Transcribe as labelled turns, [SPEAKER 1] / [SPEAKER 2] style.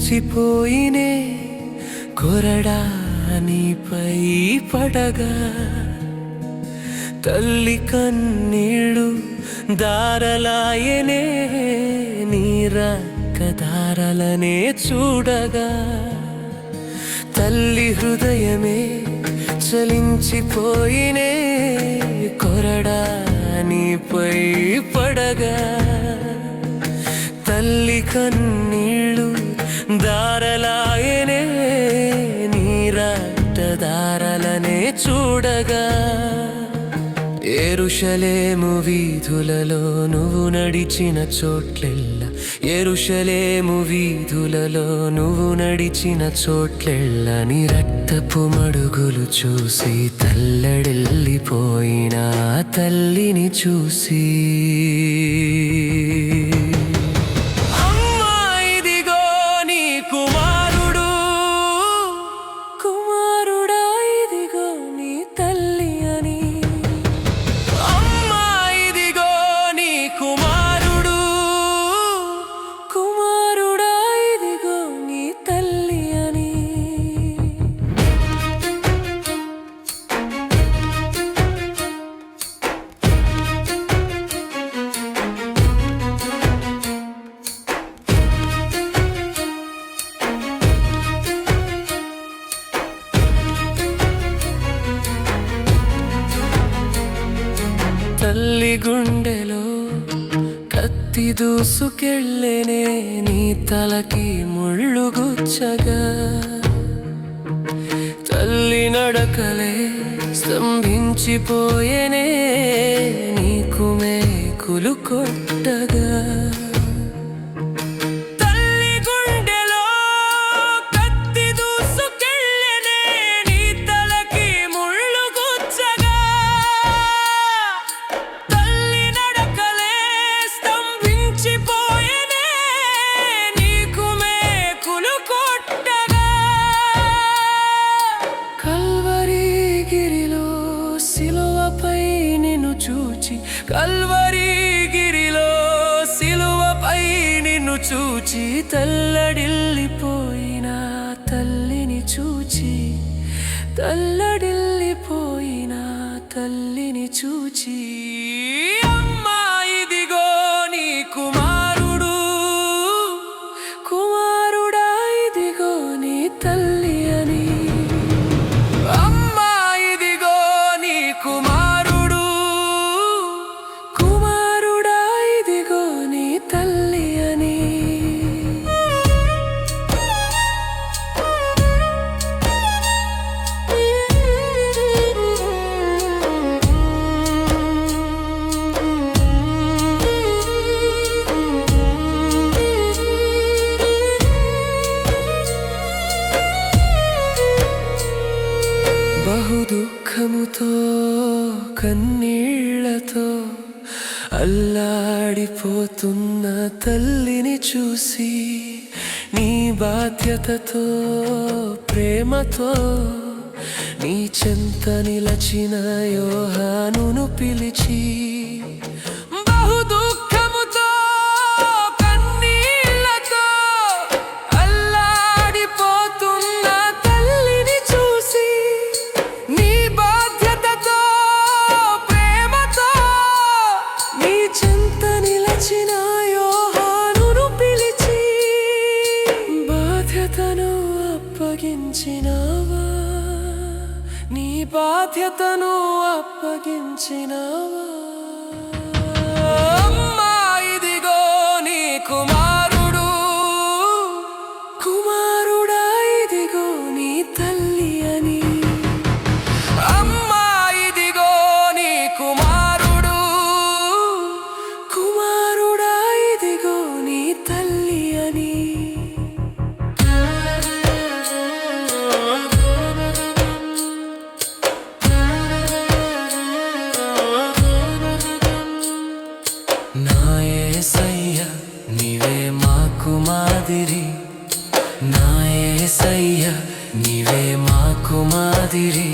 [SPEAKER 1] చలించిపోయినే కొరడా నీపై పడగా తల్లి కన్నీళ్ళు దారలాయనే నీ రక్తధారలనే చూడగా తల్లి హృదయమే చలించిపోయినే కొరడా నీపై పడగా తల్లి కన్నీళ్ళు దారలాయనే నీ రక్తధారలనే చూడగా యెరూషలేము వీధులలో నువ్వు నడిచిన చోట్లెల్లా యెరూషలేము వీధులలో నువ్వు నడిచిన చోట్లెల్లా నీ రక్తపు మడుగులు చూసి తల్లడిల్లిపోయిన తల్లిని చూసి తల్లి గుండెలో కత్తి దూసుకెళ్ళేనే నీ తలకి ముళ్ళు గుచ్చగా తల్లి నడకలే స్తంభించిపోయేనే నీకు మేకులు కొట్టగా కల్వరిగిరిలో సిలువపై నిన్ను చూచి తల్లడిల్లిపోయిన తల్లిని చూచి తల్లడిల్లిపోయిన తల్లిని చూచి అమ్మా ఇదిగో నీ కుమారుడు కుమారుడా ఇదిగో నీ తల్లి అని అమ్మా ఇదిగో నీ కుమారుడు బహు దుఃఖముతో కన్నీళ్లతో అల్లాడిపోతున్న తల్లిని చూసి నీ బాధ్యతతో ప్రేమతో నీ చెంత నిలచిన యోహానును పిలిచి అప్పగించినావా నీ బాధ్యతను అప్పగించినావా అమ్మా ఇదిగో నీ కుమారుడు కుమారుడా ఇదిగో నీ తల్లి అని అమ్మా ఇదిగో నీ కుమారుడు కుమారుడా ఇదిగో నీ తల్లి అని నీవే మాకు మాదిరి నా యేసయ్య నీవే మాకు మాదిరి